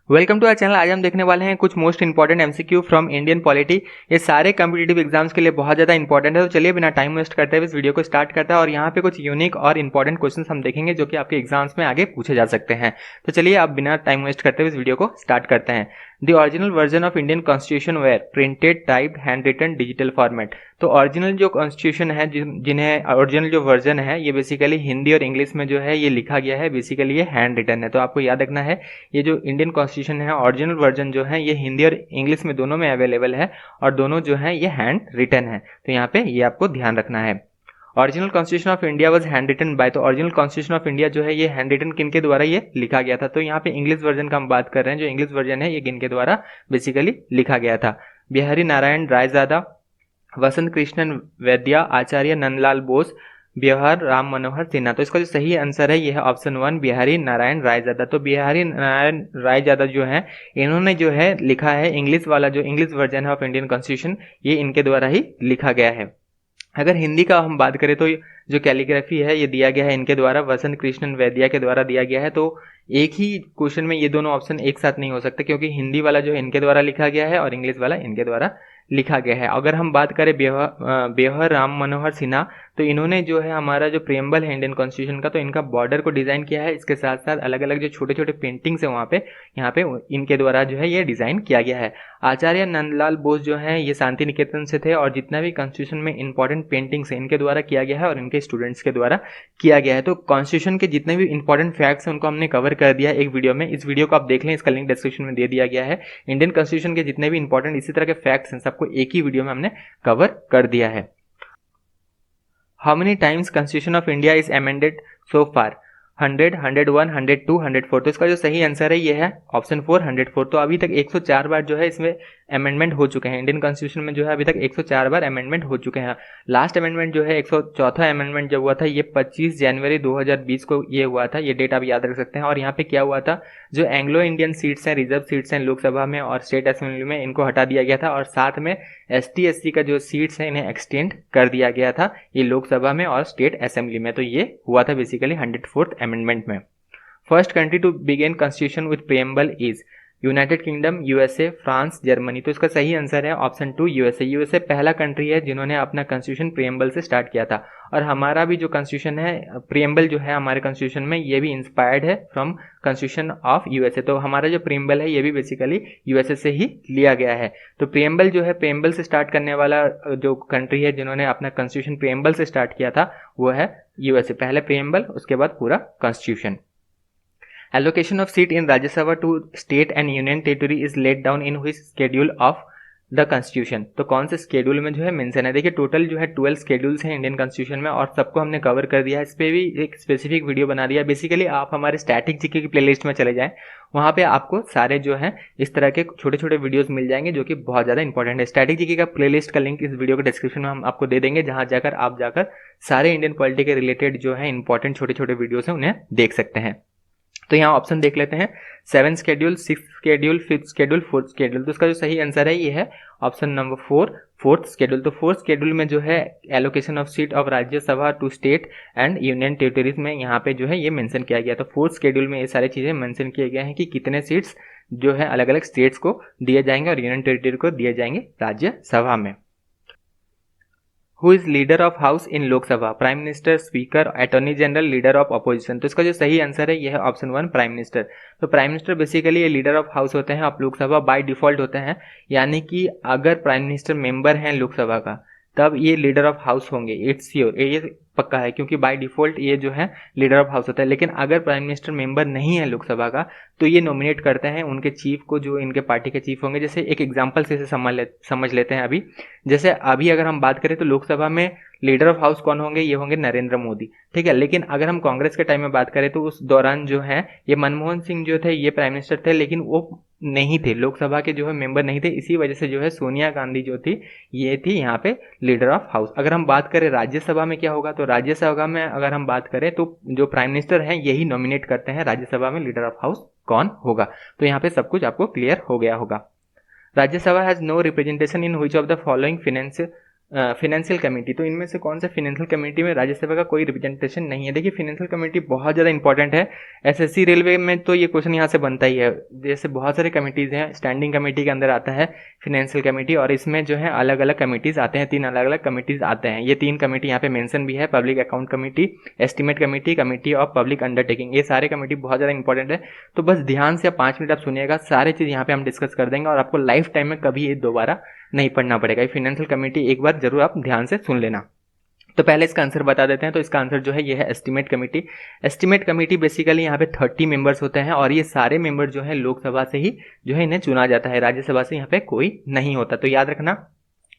Welcome to our channel. आज हम देखने वाले हैं कुछ most important MCQ from Indian polity. ये सारे कॉम्पिटिटिव एग्जाम्स के लिए बहुत ज़्यादा इंपॉर्टेंट है। तो चलिए बिना टाइम वेस्ट करते हुए इस वीडियो को स्टार्ट करते हैं और यहाँ पे कुछ यूनिक और इंपॉर्टेंट क्वेश्चंस हम देखेंगे जो कि आपके एग्जाम्स में आगे पूछे जा सकते हैं। तो चलिए आप बिना टाइम वेस्ट करते हुए इस वीडियो को स्टार्ट करते हैं। The original version of Indian constitution were printed, typed, hand written, digital format. तो ओरिजिनल जो कॉन्स्टिट्यूशन है, जिन्हें ओरिजिनल जो वर्जन है, ये बेसिकली हिंदी और इंग्लिश में जो है ये लिखा गया है। बेसिकली ये हैंड रिटन है। तो आपको याद रखना है ये जो इंडियन कॉन्स्टिट्यूशन है ओरिजिनल वर्जन जो है ये हिंदी और इंग्लिश में दोनों में अवेलेबल है और दोनों जो है ये हैंड रिटन है। तो यहाँ पे ये आपको ध्यान रखना है। Original constitution of India was hand written by. तो ओरिजिनल कॉन्स्टिट्यूशन ऑफ इंडिया जो है ये हैंड रिटन किन के द्वारा ये लिखा गया था? तो यहाँ पे इंग्लिश वर्जन का हम बात कर रहे हैं। जो इंग्लिश वर्जन है ये किन के द्वारा बेसिकली लिखा गया था? बिहारी नारायण रायजादा, वसंत कृष्णन वैद्या, आचार्य नंदलाल बोस, बिहार राम मनोहर सिन्हा। तो इसका जो सही आंसर है ये है ऑप्शन 1 बिहारी नारायण रायजादा। तो बिहारी नारायण रायजादा जो है इन्होंने जो है लिखा है इंग्लिश वाला, जो इंग्लिश वर्जन है ऑफ इंडियन कॉन्स्टिट्यूशन ये इनके द्वारा ही लिखा गया है। अगर हिंदी का हम बात करें तो जो कैलीग्राफी है ये दिया गया है इनके द्वारा, वसंत कृष्णन वैद्या के द्वारा दिया गया है। तो एक ही क्वेश्चन में ये दोनों ऑप्शन एक साथ नहीं हो सकते क्योंकि हिंदी वाला जो है इनके द्वारा लिखा गया है और इंग्लिश वाला इनके द्वारा लिखा गया है। अगर हम बात करें बिहार राम मनोहर सिन्हा, तो इन्होंने जो है हमारा जो प्रेम्बल है इंडियन कॉन्स्टिट्यूशन का, तो इनका बॉर्डर को डिज़ाइन किया है। इसके साथ साथ अलग अलग जो छोटे छोटे पेंटिंग्स है वहाँ पे यहाँ पे इनके द्वारा जो है ये डिज़ाइन किया गया है। आचार्य नंदलाल बोस जो हैं ये शांति निकेतन से थे और जितना भी कॉन्स्टिट्यूशन में इंपॉर्टेंट पेंटिंग्स है इनके द्वारा किया गया है और इनके स्टूडेंट्स के द्वारा किया गया है। तो कॉन्स्टिट्यूशन के जितने भी इंपॉर्टेंट फैक्ट्स हैं उनको हमने कवर कर दिया है एक वीडियो में। इस वीडियो को आप देख लें, इसका लिंक डिस्क्रिप्शन में दे दिया गया है। इंडियन कॉन्स्टिट्यूशन के जितने भी इंपॉर्टेंट इसी तरह के फैक्ट्स हैं सबको एक ही वीडियो में हमने कवर कर दिया है। How many times constitution of India is amended सो फार? 100, 101, 102, 104। तो इसका जो सही आंसर है ये है ऑप्शन 4 104। तो अभी तक 104 बार जो है इसमें अमेंडमेंट हो चुके हैं। इंडियन कॉन्स्टिट्यूशन में जो है अभी तक 104 बार अमेंडमेंट हो चुके हैं। लास्ट अमेंडमेंट जो है 104वां अमेंडमेंट जब हुआ था ये 25 जनवरी 2020 को ये हुआ था। ये डेट आप याद रख सकते हैं। और यहाँ पे क्या हुआ था, जो एंग्लो इंडियन सीट्स हैं, रिजर्व सीट्स हैं लोकसभा में और स्टेट असेंबली में, इनको हटा दिया गया था और साथ में ST SC का जो सीट्स हैं इन्हें एक्सटेंड कर दिया गया था ये लोकसभा में और स्टेट असेंबली में। तो ये हुआ था बेसिकली 104th अमेंडमेंट में। First country to begin constitution with preamble is United Kingdom, USA, France, Germany. तो इसका सही आंसर है ऑप्शन 2 USA। USA पहला कंट्री है जिन्होंने अपना कॉन्स्टिट्यूशन प्रीएम्बल से स्टार्ट किया था। और हमारा भी जो कॉन्स्टिट्यूशन है प्रीएम्बल जो है हमारे कॉन्स्टिट्यूशन में ये भी इंस्पायर्ड है फ्रॉम कॉन्स्टिट्यूशन ऑफ USA। तो हमारा जो प्रीएम्बल है ये भी बेसिकली USA से ही लिया गया है। तो प्रीएम्बल जो है प्रीएम्बल से स्टार्ट करने वाला जो कंट्री है जिन्होंने अपना कॉन्स्टिट्यूशन प्रीएम्बल से स्टार्ट किया था वो है USA। पहले प्रीएम्बल उसके बाद पूरा constitution. Allocation of seat in Rajya Sabha to state and union territory is laid down in which schedule of the constitution? तो कौन से स्केड्यूल में जो है मेंशन है? देखिए टोटल जो है 12 स्केड्यूल्स हैं इंडियन कॉन्स्टिट्यूशन में और सबको हमने कवर कर दिया है। इस पर भी एक स्पेसिफिक वीडियो बना दिया। बेसिकली आप हमारे स्टैटिक जीके की प्लेलिस्ट में चले जाएं, वहाँ पे आपको सारे जो है इस तरह के छोटे छोटे वीडियोस मिल जाएंगे जो कि बहुत ज़्यादा इंपॉर्टेंट है। स्टैटिक जीके का प्लेलिस्ट का लिंक इस वीडियो के डिस्क्रिप्शन में हम आपको दे देंगे, जहाँ जाकर आप सारे इंडियन पॉलिटी के रिलेटेड जो है इंपॉर्टेंट छोटे छोटे वीडियोस हैं उन्हें देख सकते हैं। तो यहाँ ऑप्शन देख लेते हैं, 7 schedule, 6 schedule, 5th schedule, 4th schedule. तो इसका जो सही आंसर है ये है ऑप्शन नंबर 4 4th स्केड्यूल। तो 4th स्केड्यूल में जो है allocation of seat of Rajya Sabha to state and union territories में यहाँ पे जो है ये मेंशन किया गया। तो 4th स्केड्यूल में ये सारी चीज़ें मेंशन किए गए हैं कि कितने सीट्स जो है अलग अलग स्टेट्स को दिए जाएंगे और यूनियन टेरिटरी को दिए जाएंगे राज्यसभा में। Who is leader of house in Lok Sabha? Prime minister, speaker, attorney general, leader of opposition. तो इसका जो सही आंसर है यह है ऑप्शन 1 प्राइम मिनिस्टर। तो प्राइम मिनिस्टर बेसिकली ये लीडर ऑफ हाउस होते हैं, आप लोकसभा बाय डिफॉल्ट होते हैं। यानी कि अगर प्राइम मिनिस्टर मेंबर हैं लोकसभा का तब ये लीडर ऑफ हाउस होंगे। इट्स श्योर, ये पक्का है क्योंकि बाय डिफॉल्ट ये जो है लीडर ऑफ हाउस होता है। लेकिन अगर प्राइम मिनिस्टर मेंबर नहीं है लोकसभा का तो ये नॉमिनेट करते हैं उनके चीफ को, जो इनके पार्टी के चीफ होंगे। जैसे एक एग्जांपल से समझ लेते हैं अभी। जैसे अभी अगर हम बात करें तो लोकसभा में लीडर ऑफ हाउस कौन होंगे? ये होंगे नरेंद्र मोदी, ठीक है। लेकिन अगर हम कांग्रेस के टाइम में बात करें तो उस दौरान जो है ये मनमोहन सिंह जो थे ये प्राइम मिनिस्टर थे, लेकिन वो नहीं थे, लोकसभा के जो है मेंबर नहीं थे। इसी वजह से जो है सोनिया गांधी जो थी ये थी यहाँ पे लीडर ऑफ हाउस। अगर हम बात करें राज्यसभा में क्या होगा, तो राज्यसभा में अगर हम बात करें तो जो प्राइम मिनिस्टर हैं यही नॉमिनेट करते हैं राज्यसभा में लीडर ऑफ हाउस कौन होगा। तो यहाँ पे सब कुछ आपको क्लियर हो गया होगा। Rajya Sabha has no representation in which of the following financial committee, तो इनमें से कौन सा फिनेंशियल कमेटी में राज्यसभा का कोई रिप्रेजेंटेशन नहीं है। देखिए फिनेंशियल कमेटी बहुत ज़्यादा इंपॉर्टेंट है, एसएससी रेलवे में तो ये क्वेश्चन यहाँ से बनता ही है। जैसे बहुत सारे कमेटीज़ हैं, स्टैंडिंग कमेटी के अंदर आता है फिनेंशियल कमेटी, और इसमें जो है अलग अलग कमेटीज़ आते हैं, 3 अलग अलग कमेटीज़ आते हैं। ये 3 कमेटी यहाँ पे मेंशन भी है, public account committee, estimate committee, committee of public undertaking, ये सारे कमेटी बहुत ज़्यादा इंपॉर्टेंट है। तो बस ध्यान से 5 मिनट आप सुनिएगा, सारे चीज़ यहाँ पे हम डिस्कस कर देंगे और आपको लाइफ टाइम में कभी ये दोबारा नहीं पढ़ना पड़ेगा। ये फाइनेंशियल कमेटी एक बार जरूर आप ध्यान से सुन लेना। तो पहले इसका आंसर बता देते हैं। तो इसका आंसर जो है ये है estimate committee. Estimate committee basically यहाँ पे 30 मेंबर्स होते हैं और ये सारे मेंबर जो है लोकसभा से ही जो है इन्हें चुना जाता है, राज्यसभा से यहाँ पे कोई नहीं होता, तो याद रखना।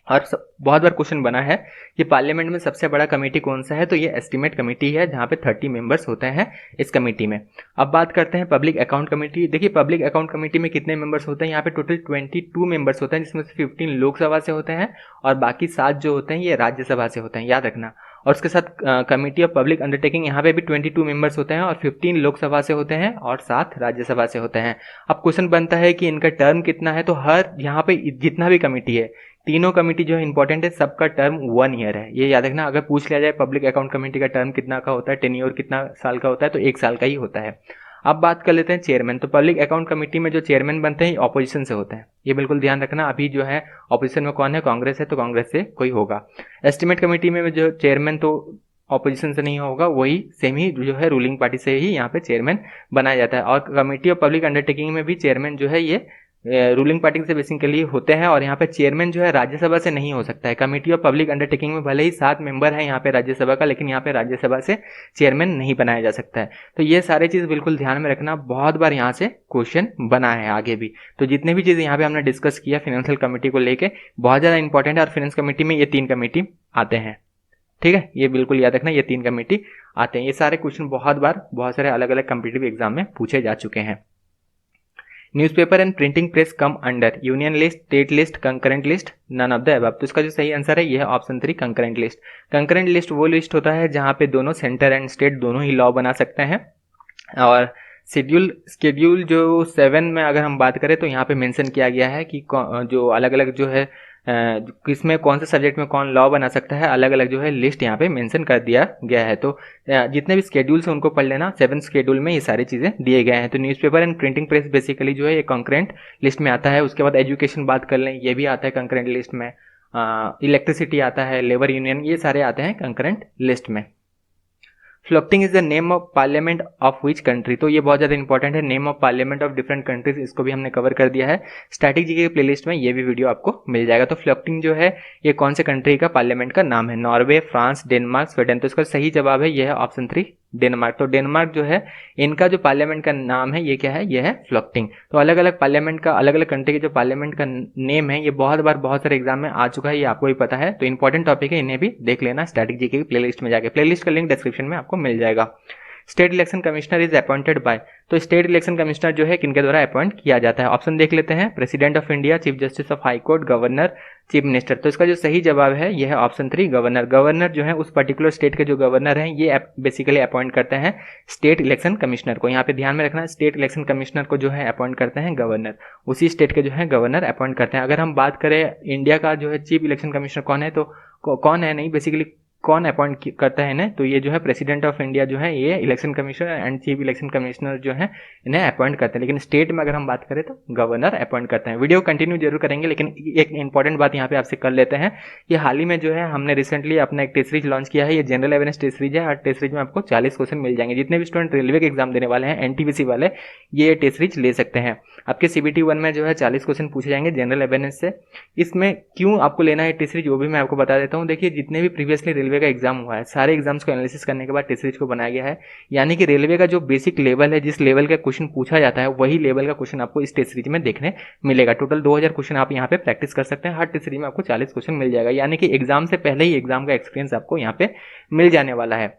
और बहुत बार क्वेश्चन बना है कि पार्लियामेंट में सबसे बड़ा कमेटी कौन सा है, तो ये एस्टिमेट कमेटी है जहाँ पे 30 मेंबर्स होते हैं इस कमेटी में। अब बात करते हैं पब्लिक अकाउंट कमेटी। देखिए पब्लिक अकाउंट कमेटी में कितने मेंबर्स होते हैं, यहाँ पे टोटल 22 मेंबर्स होते हैं, जिसमें से 15 लोकसभा से होते हैं और बाकी 7 जो होते हैं ये राज्यसभा से होते हैं, याद रखना। और उसके साथ कमेटी ऑफ पब्लिक अंडरटेकिंग यहाँ पे भी 22 मेंबर्स होते हैं और 15 लोकसभा से होते हैं और 7 राज्यसभा से होते हैं। अब क्वेश्चन बनता है कि इनका टर्म कितना है, तो हर यहाँ पे जितना भी कमेटी है, तीनों कमेटी जो है इंपॉर्टेंट है, सबका टर्म 1 ईयर है, ये याद रखना। अगर पूछ लिया जाए पब्लिक अकाउंट कमेटी का टर्म कितना का होता है, टेन्योर कितना साल का होता है, तो 1 साल का ही होता है। अब बात कर लेते हैं चेयरमैन। तो पब्लिक अकाउंट कमेटी में जो चेयरमैन बनते हैं ऑपोजिशन से होते हैं, ये बिल्कुल ध्यान रखना। अभी जो है ऑपोजिशन में कौन है, कांग्रेस है, तो कांग्रेस से कोई होगा। एस्टिमेट कमेटी में जो चेयरमैन तो ऑपोजिशन से नहीं होगा, वही सेम ही जो है रूलिंग पार्टी से ही यहाँ पे चेयरमैन बनाया जाता है। और कमेटी ऑफ पब्लिक अंडरटेकिंग में भी चेयरमैन जो है ये रूलिंग पार्टी से बेसिकली होते हैं और यहाँ पे चेयरमैन जो है राज्यसभा से नहीं हो सकता है। कमेटी ऑफ पब्लिक अंडरटेकिंग में भले ही 7 मेंबर है यहाँ पे राज्यसभा का, लेकिन यहाँ पे राज्यसभा से चेयरमैन नहीं बनाया जा सकता है। तो ये सारी चीज़ बिल्कुल ध्यान में रखना, बहुत बार यहाँ से क्वेश्चन बना है आगे भी। तो जितने भी चीज़ यहाँ पे हमने डिस्कस किया फाइनेंशियल कमेटी को लेके बहुत ज़्यादा इंपॉर्टेंट है और फाइनेंस कमेटी में ये 3 कमेटी आते हैं, ठीक है, ये बिल्कुल याद रखना, ये 3 कमेटी आते हैं। ये सारे क्वेश्चन बहुत बार बहुत सारे अलग अलग कम्पिटिटिव एग्जाम में पूछे जा चुके हैं। Newspaper and printing press come under union list, state list, concurrent list, none of the above. तो इसका जो सही आंसर है ये है option 3 concurrent list. Concurrent list वो लिस्ट होता है जहाँ पे दोनों सेंटर एंड स्टेट दोनों ही लॉ बना सकते हैं। और शेड्यूल जो 7 में अगर हम बात करें तो यहाँ पे मेंशन किया गया है कि जो अलग अलग जो है किसमें कौन से सब्जेक्ट में कौन लॉ बना सकता है, अलग अलग जो है लिस्ट यहाँ पे मेंशन कर दिया गया है। तो जितने भी स्केड्यूल्स हैं उनको पढ़ लेना, 7 शेड्यूल में ये सारी चीज़ें दिए गए हैं। तो newspaper and printing press basically जो है ये कंकरेंट लिस्ट में आता है। उसके बाद एजुकेशन बात कर लें, ये भी आता है कंकरेंट लिस्ट में। इलेक्ट्रिसिटी आता है, लेबर यूनियन, ये सारे आते हैं कंकरेंट लिस्ट में। Floating is the name of parliament of which country. तो ये बहुत ज़्यादा इंपॉर्टेंट है, name of parliament of different countries, इसको भी हमने कवर कर दिया है। स्टैटिक जीके के प्लेलिस्ट में ये भी वीडियो आपको मिल जाएगा। तो फ्लोटिंग जो है ये कौन से कंट्री का पार्लियामेंट का नाम है, नॉर्वे, फ्रांस, डेनमार्क, स्वीडन। तो इसका सही जवाब है ये है ऑप्शन 3 डेनमार्क। तो डेनमार्क जो है इनका जो पार्लियामेंट का नाम है ये क्या है, ये है फ्लोटिंग। तो अलग अलग पार्लियामेंट का, अलग अलग कंट्री के जो पार्लियामेंट का नेम है ये बहुत बार बहुत सारे एग्जाम में आ चुका है, ये आपको भी पता है। तो इंपॉर्टेंट टॉपिक है, इन्हें भी देख लेना स्टैटिक जीके की प्लेलिस्ट में जाके। प्लेलिस्ट का लिंक डिस्क्रिप्शन में आपको मिल जाएगा। State election commissioner is appointed by. तो स्टेट इलेक्शन कमिश्नर जो है किनके द्वारा अपॉइंट किया जाता है, ऑप्शन देख लेते हैं। President of India, chief justice of high court, governor, chief minister. तो इसका जो सही जवाब है यह है ऑप्शन 3 गवर्नर। गवर्नर जो है उस पर्टिकुलर स्टेट के जो गवर्नर हैं ये बेसिकली अपॉइंट करते हैं स्टेट इलेक्शन कमिश्नर को। यहाँ पे ध्यान में रखना, स्टेट इलेक्शन कमिश्नर को जो है अपॉइंट करते हैं गवर्नर, उसी स्टेट के जो है गवर्नर अपॉइंट करते हैं। अगर हम बात करें इंडिया का जो है चीफ इलेक्शन कमिश्नर कौन है, तो कौन है नहीं, बेसिकली कौन अपॉइंट करता है इन्हें, तो ये जो है प्रेसिडेंट ऑफ इंडिया जो है ये election commissioner and chief election commissioner जो है इन्हें अपॉइंट करते हैं। लेकिन स्टेट में अगर हम बात करें तो गवर्नर अपॉइंट करते हैं। वीडियो कंटिन्यू जरूर करेंगे, लेकिन एक इंपॉर्टेंट बात यहाँ पे आपसे कर लेते हैं कि हाल ही में जो है हमने रिसेंटली अपना एक टेस्ट सीरीज लॉन्च किया है। ये जनरल अवेयरनेस टेस्ट सीरीज है। हर टेस्ट सीरीज में आपको 40 क्वेश्चन मिल जाएंगे। जितने भी स्टूडेंट रेलवे के एग्जाम देने वाले हैं, एनटीपीसी वाले, ये टेस्ट सीरीज ले सकते हैं। आपके CBT 1 में जो है 40 क्वेश्चन पूछे जाएंगे जनरल अवेयरनेस से। इसमें क्यों आपको लेना है टेस्ट सीरीज वो भी मैं आपको बता देता हूँ। देखिए जितने भी प्रीवियसली रेलवे का एग्जाम हुआ है सारे एग्जाम्स को एनालिसिस करने के बाद टेस्ट सीरीज को बनाया गया है। यानी कि रेलवे का जो बेसिक लेवल है, जिस लेवल का क्वेश्चन पूछा जाता है वही लेवल का क्वेश्चन आपको इस टेस्ट सीरीज में देखने मिलेगा। टोटल 2000 क्वेश्चन आप यहाँ पे प्रैक्टिस कर सकते हैं। हर टेस्ट सीरीज में आपको 40 क्वेश्चन मिल जाएगा, यानी कि एग्जाम से पहले ही एग्जाम का एक्सपीरियंस आपको यहाँ पे मिल जाने वाला है।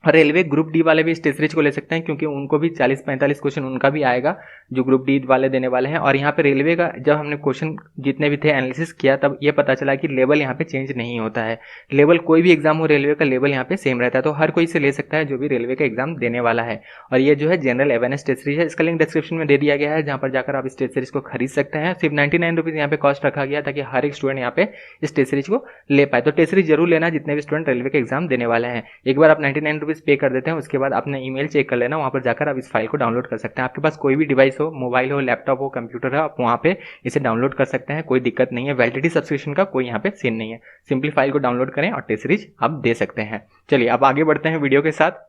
और रेलवे ग्रुप डी वाले भी स्टेट सीरीज को ले सकते हैं, क्योंकि उनको भी 40-45 क्वेश्चन उनका भी आएगा जो ग्रुप डी वाले देने वाले हैं। और यहाँ पे रेलवे का जब हमने क्वेश्चन जितने भी थे एनालिसिस किया, तब ये पता चला कि लेवल यहाँ पे चेंज नहीं होता है। लेवल कोई भी एग्जाम हो, रेलवे का लेवल यहाँ पे सेम रहता है, तो हर कोई इसे ले सकता है जो भी रेलवे का एग्जाम देने वाला है। और ये जो है जनरल अवेयरनेस टेस्ट सीरीज है, इसका लिंक डिस्क्रिप्शन में दे दिया गया है, जहाँ पर जाकर आप इस टेस्ट सीरीज को खरीद सकते हैं। सिर्फ 99 रुपीज़ यहाँ पे कॉस्ट रखा गया ताकि हर एक स्टूडेंट यहाँ पे इस टेस्ट सीरीज को ले पाए। तो टेस्ट सीरीज जरूर लेना जितने भी स्टूडेंट रेलवे के एग्जाम देने वाले हैं। एक बार आप 99 रुपीज़ पे कर देते हैं, उसके बाद अपना ईमेल चेक कर लेना, वहाँ पर जाकर आप इस फाइल को डाउनलोड कर सकते हैं। आपके पास कोई भी डिवाइस हो, मोबाइल हो, लैपटॉप हो, कंप्यूटर हो, आप वहाँ पे इसे डाउनलोड कर सकते हैं, कोई दिक्कत नहीं है। वैलिडिटी सब्सक्रिप्शन का कोई यहाँ पे सीन नहीं है, सिंपली फाइल को डाउनलोड करें और टेस्ट सीरीज आप दे सकते हैं। चलिए अब आगे बढ़ते हैं वीडियो के साथ।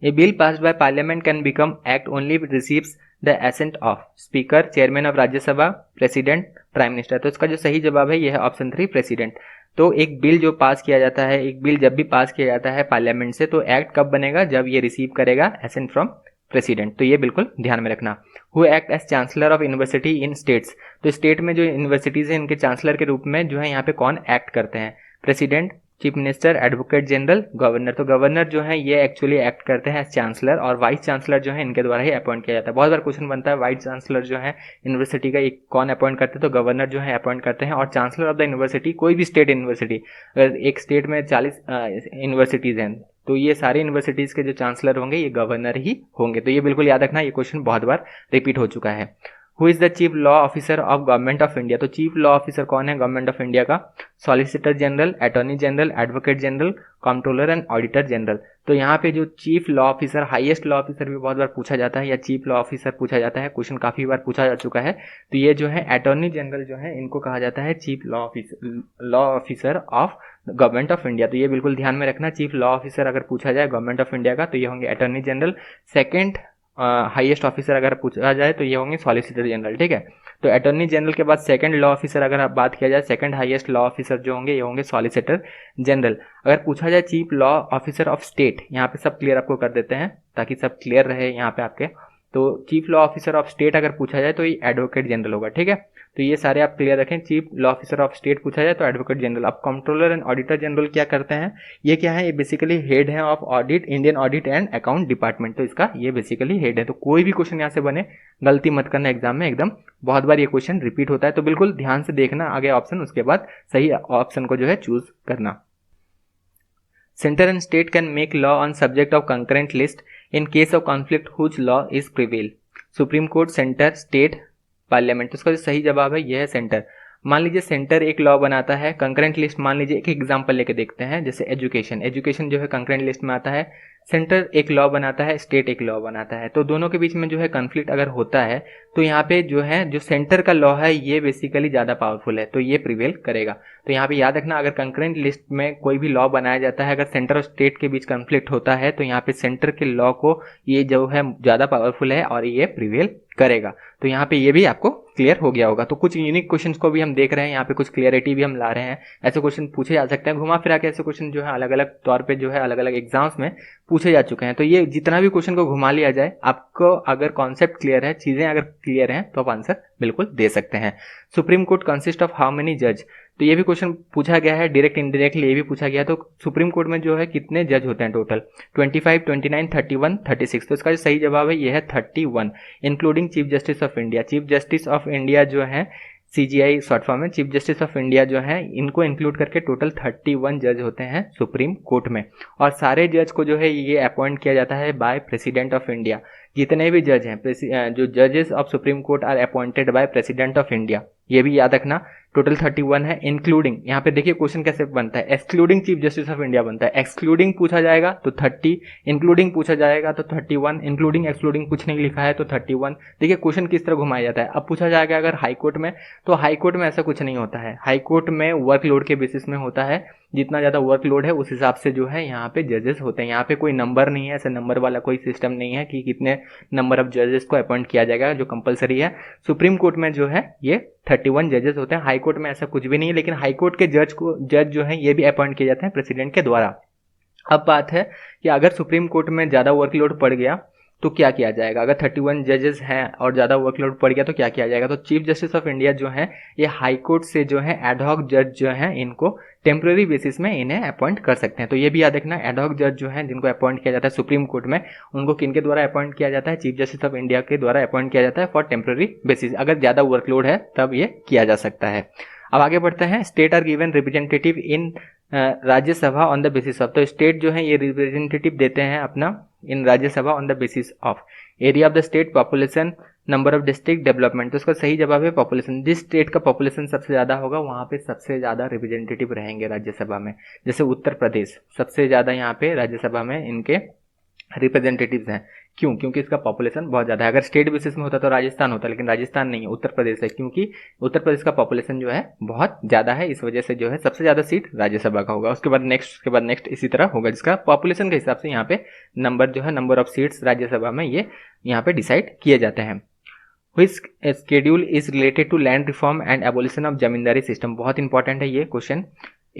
A bill passed by parliament can become act only receives the assent of speaker, chairman of Rajya Sabha, president, prime minister. तो इसका जो सही जवाब है यह है ऑप्शन 3 प्रेसिडेंट। तो एक बिल जो पास किया जाता है, एक बिल जब भी पास किया जाता है पार्लियामेंट से, तो एक्ट कब बनेगा, जब ये रिसीव करेगा एसेंट फ्रॉम प्रेसिडेंट। तो ये बिल्कुल ध्यान में रखना। Who act as chancellor of university in states, तो स्टेट में जो यूनिवर्सिटीज है इनके चांसलर के रूप में जो है यहाँ पे कौन एक्ट करते हैं, president, chief minister, advocate general, governor. तो गवर्नर जो है ये एक्चुअली एक्ट करते हैं चांसलर, और वाइस चांसलर जो है इनके द्वारा ही अपॉइंट किया जाता है। बहुत बार क्वेश्चन बनता है वाइस चांसलर जो है यूनिवर्सिटी का एक कौन अपॉइंट करते हैं, तो गवर्नर जो है अपॉइंट करते हैं। और चांसलर ऑफ द यूनिवर्सिटी, कोई भी स्टेट यूनिवर्सिटी, अगर एक स्टेट में 40 यूनिवर्सिटीज हैं तो ये सारे यूनिवर्सिटीज के जो चांसलर होंगे ये गवर्नर ही होंगे। तो ये बिल्कुल याद रखना, ये क्वेश्चन बहुत बार रिपीट हो चुका है। Who is the chief law officer of government of India, तो चीफ लॉ ऑफिसर कौन है गवर्नमेंट ऑफ इंडिया का, solicitor general, attorney general, advocate general, controller and auditor general. तो यहाँ पे जो chief law officer, highest law officer भी बहुत बार पूछा जाता है, या चीफ लॉ ऑफिसर पूछा जाता है, क्वेश्चन काफी बार पूछा जा चुका है। तो ये जो है अटॉर्नी जनरल जो है इनको कहा जाता है chief law officer of government of India. तो ये बिल्कुल ध्यान में रखना, चीफ लॉ ऑफिसर अगर पूछा जाए गवर्नमेंट ऑफ इंडिया का तो ये होंगे attorney general. Second highest officer अगर पूछा जाए तो ये होंगे सॉलिसिटर जनरल, ठीक है। तो अटॉर्नी जनरल के बाद सेकंड लॉ ऑफिसर अगर आप बात किया जाए, सेकंड हाईएस्ट लॉ ऑफिसर जो होंगे ये होंगे सॉलिसिटर जनरल। अगर पूछा जाए chief law officer of state, यहाँ पे सब क्लियर आपको कर देते हैं ताकि सब क्लियर रहे यहाँ पे आपके। तो chief law officer of state अगर पूछा जाए तो ये एडवोकेट जनरल होगा, ठीक है। तो ये सारे आप क्लियर रखें, chief law officer of state पूछा जाए तो एडवोकेट जनरल। अब कंट्रोलर एंड ऑडिटर जनरल क्या करते हैं, ये क्या है, ये बेसिकली हेड है of audit, Indian audit and account department. तो इसका ये बेसिकली हेड है। तो कोई भी क्वेश्चन यहाँ से बने, गलती मत करना एग्जाम में, एकदम बहुत बार ये क्वेश्चन रिपीट होता है, तो बिल्कुल ध्यान से देखना आगे ऑप्शन, उसके बाद सही ऑप्शन को जो है चूज करना। Centre and state can make law on subject of concurrent list in case of conflict whose law is prevail, supreme court, centre, state, parliament. तो इसका जो सही जवाब है यह है सेंटर। मान लीजिए सेंटर एक लॉ बनाता है, कंकरेंट लिस्ट, मान लीजिए एक एग्जांपल लेके देखते हैं, जैसे एजुकेशन जो है कंकरेंट लिस्ट में आता है, सेंटर एक लॉ बनाता है, स्टेट एक लॉ बनाता है। तो दोनों के बीच में जो है कॉन्फ्लिक्ट अगर होता है तो यहाँ पे जो है जो सेंटर का लॉ है ये बेसिकली ज़्यादा पावरफुल है, तो ये प्रिवेल करेगा। तो यहाँ पे याद रखना, अगर कंकरेंट लिस्ट में कोई भी लॉ बनाया जाता है, अगर सेंटर और स्टेट के बीच कॉन्फ्लिक्ट होता है तो यहाँ पे सेंटर के लॉ को ये जो है ज़्यादा पावरफुल है और ये प्रिवेल करेगा। तो यहाँ पे ये भी आपको क्लियर हो गया होगा। तो कुछ यूनिक क्वेश्चंस को भी हम देख रहे हैं, यहाँ पे कुछ क्लियरिटी भी हम ला रहे हैं। ऐसे क्वेश्चन पूछे जा सकते हैं, घुमा फिरा के ऐसे क्वेश्चन जो है अलग अलग तौर पे जो है अलग अलग एग्जाम्स में पूछे जा चुके हैं। तो ये जितना भी क्वेश्चन को घुमा लिया जाए, आपको अगर कॉन्सेप्ट क्लियर है, चीजें अगर क्लियर हैं तो आप आंसर बिल्कुल दे सकते हैं। Supreme court consist of how many जज, तो ये भी क्वेश्चन पूछा गया है, डायरेक्ट इनडायरेक्टली ये भी पूछा गया है। तो सुप्रीम कोर्ट में जो है कितने जज होते हैं टोटल, 25, 29, 31, 36। तो इसका जो सही जवाब है ये है 31, including chief justice of India. Chief justice of India जो है CJI शॉर्ट फॉर्म में, चीफ जस्टिस ऑफ इंडिया जो है इनको इंक्लूड करके टोटल 31 जज होते हैं सुप्रीम कोर्ट में। और सारे जज को जो है ये अपॉइंट किया जाता है बाय प्रेसिडेंट ऑफ इंडिया। जितने भी जज हैं, जो जजेस of supreme court are appointed by president of India, ये भी याद रखना। टोटल 31 है, इंक्लूडिंग, यहाँ पे देखिए क्वेश्चन कैसे बनता है, excluding chief justice of India बनता है। एक्सक्लूडिंग पूछा जाएगा तो 30, इंक्लूडिंग पूछा जाएगा तो 31, इंक्लूडिंग एक्सक्लूडिंग कुछ नहीं लिखा है तो 31। देखिए क्वेश्चन किस तरह घुमाया जाता है। अब पूछा जाएगा अगर हाई कोर्ट में, तो हाई कोर्ट में ऐसा कुछ नहीं होता है। हाई कोर्ट में वर्कलोड के बेसिस में होता है, जितना ज़्यादा वर्कलोड है उस हिसाब से जो है यहाँ पे जजेस होते हैं। यहाँ पे कोई नंबर नहीं है, ऐसे नंबर वाला कोई सिस्टम नहीं है कि कितने नंबर ऑफ जजेस को अपॉइंट किया जाएगा, जो कंपलसरी है। सुप्रीम कोर्ट में जो है ये 31 जजेस होते हैं। हाई कोर्ट में ऐसा कुछ भी नहीं है, लेकिन हाई कोर्ट के जज जो है ये भी अपॉइंट किए जाते हैं प्रेसिडेंट के द्वारा। अब बात है कि अगर सुप्रीम कोर्ट में ज़्यादा वर्कलोड पड़ गया तो क्या किया जाएगा। अगर 31 जजेस हैं और ज़्यादा वर्कलोड पड़ गया तो क्या किया जाएगा। तो चीफ जस्टिस ऑफ इंडिया जो है ये हाई कोर्ट से जो है एडहॉक जज जो है इनको टेम्प्रेरी बेसिस में इन्हें अपॉइंट कर सकते हैं। तो ये भी याद रखना, एडहॉक जज जो है जिनको अपॉइंट किया जाता है सुप्रीम कोर्ट में, उनको किनके द्वारा अपॉइंट किया जाता है, चीफ जस्टिस ऑफ इंडिया के द्वारा अपॉइंट किया जाता है फॉर टेम्प्रेरी बेसिस। अगर ज़्यादा वर्कलोड है तब ये किया जा सकता है। अब आगे बढ़ते हैं। State are given representative in Rajya Sabha on the basis of, तो स्टेट जो है ये रिप्रेजेंटेटिव देते हैं अपना in Rajya Sabha on the basis of area of the state, population, number of district, development. तो इसका सही जवाब है पॉपुलेशन। जिस स्टेट का पॉपुलेशन सबसे ज़्यादा होगा वहाँ पे सबसे ज़्यादा रिप्रेजेंटेटिव रहेंगे राज्यसभा में। जैसे उत्तर प्रदेश सबसे ज़्यादा यहाँ पे राज्यसभा में इनके रिप्रेजेंटेटिव्स हैं। क्यों? क्योंकि इसका पॉपुलेशन बहुत ज़्यादा है। अगर स्टेट बेसिस में होता तो राजस्थान होता, लेकिन राजस्थान नहीं है, उत्तर प्रदेश है, क्योंकि उत्तर प्रदेश का पॉपुलेशन जो है बहुत ज़्यादा है, इस वजह से जो है सबसे ज़्यादा सीट राज्यसभा का होगा। उसके बाद नेक्स्ट इसी तरह होगा, जिसका पॉपुलेशन के हिसाब से यहाँ पे नंबर जो है नंबर ऑफ सीट्स राज्यसभा में ये यहाँ पे डिसाइड किए जाते हैं। Which schedule is related to land reform and abolition of zamindari system. बहुत इंपॉर्टेंट है ये क्वेश्चन।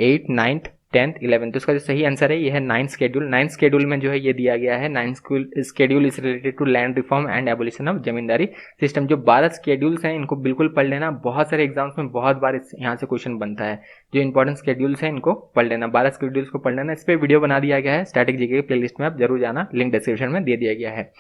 8, 9th, 10th, 11th। तो इसका जो सही आंसर है ये है 9th शेड्यूल। 9th शेड्यूल में जो है ये दिया गया है 9th schedule is related to land reform and abolition of zamindari system. जो 12 शेड्यूल्स हैं इनको बिल्कुल पढ़ लेना। बहुत सारे एग्जाम्स में बहुत बार यहाँ से क्वेश्चन बनता है। जो इंपॉर्टेंट शेड्यूल्स हैं इनको पढ़ लेना, 12 शेड्यूल्स को पढ़ लेना। इस पर वीडियो बना दिया गया है स्टैटिक जीके के प्लेलिस्ट में, आप जरूर जाना, लिंक डिस्क्रिप्शन में दे दिया गया है।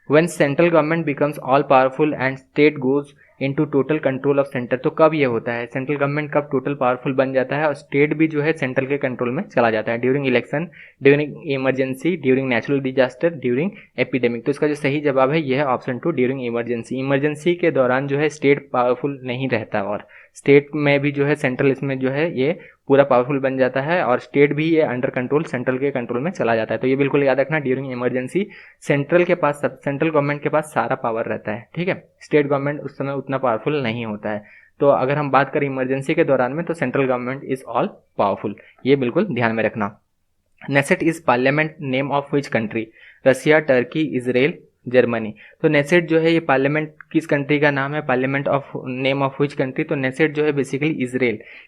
When central government becomes all powerful and state goes into total control of center, तो कब ये होता है, सेंट्रल गवर्नमेंट कब टोटल पावरफुल बन जाता है और स्टेट भी जो है सेंट्रल के कंट्रोल में चला जाता है। During election, during emergency, during natural disaster, during epidemic. तो इसका जो सही जवाब है ये है ऑप्शन 2, ड्यूरिंग इमरजेंसी। इमरजेंसी के दौरान जो है स्टेट पावरफुल नहीं रहता और स्टेट में भी जो है सेंट्रल इसमें जो है ये पूरा पावरफुल बन जाता है और स्टेट भी ये अंडर कंट्रोल सेंट्रल के कंट्रोल में चला जाता है। तो ये बिल्कुल याद रखना, ड्यूरिंग इमरजेंसी सेंट्रल गवर्नमेंट के पास सारा पावर रहता है, ठीक है। स्टेट गवर्नमेंट उस समय उतना पावरफुल नहीं होता है। तो अगर हम बात करें इमरजेंसी के दौरान में तो central government is all powerful, ये बिल्कुल ध्यान में रखना। Knesset is parliament name of which country, Russia, Turkey, Israel, Germany. तो नेसेट जो है ये पार्लियामेंट किस कंट्री का नाम है, parliament of name of which country. तो नेसेट जो है बेसिकली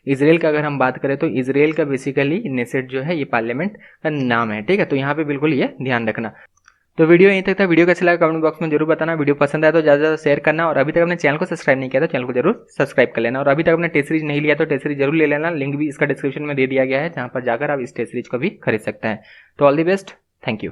इजराइल का अगर हम बात करें तो इजराइल का बेसिकली नेसेट जो है ये पार्लियामेंट का नाम है, ठीक है। तो यहाँ पे बिल्कुल ये ध्यान रखना। तो वीडियो यहीं तक था। वीडियो कैसा लगा कमेंट बॉक्स में जरूर बताना। वीडियो पसंद आया तो ज़्यादा से ज़्यादा शेयर करना और अभी तक अपने चैनल को सब्सक्राइब नहीं किया तो चैनल को जरूर सब्सक्राइब कर लेना। और अभी तक अपने टेस्ट सीरीज नहीं लिया तो टेस्ट सीरीज जरूर ले लेना, लिंक भी इसका डिस्क्रिप्शन में दे दिया गया है जहाँ पर जाकर आप इस टेस्ट सीरीज को भी खरीद सकते हैं। तो all the best, thank you.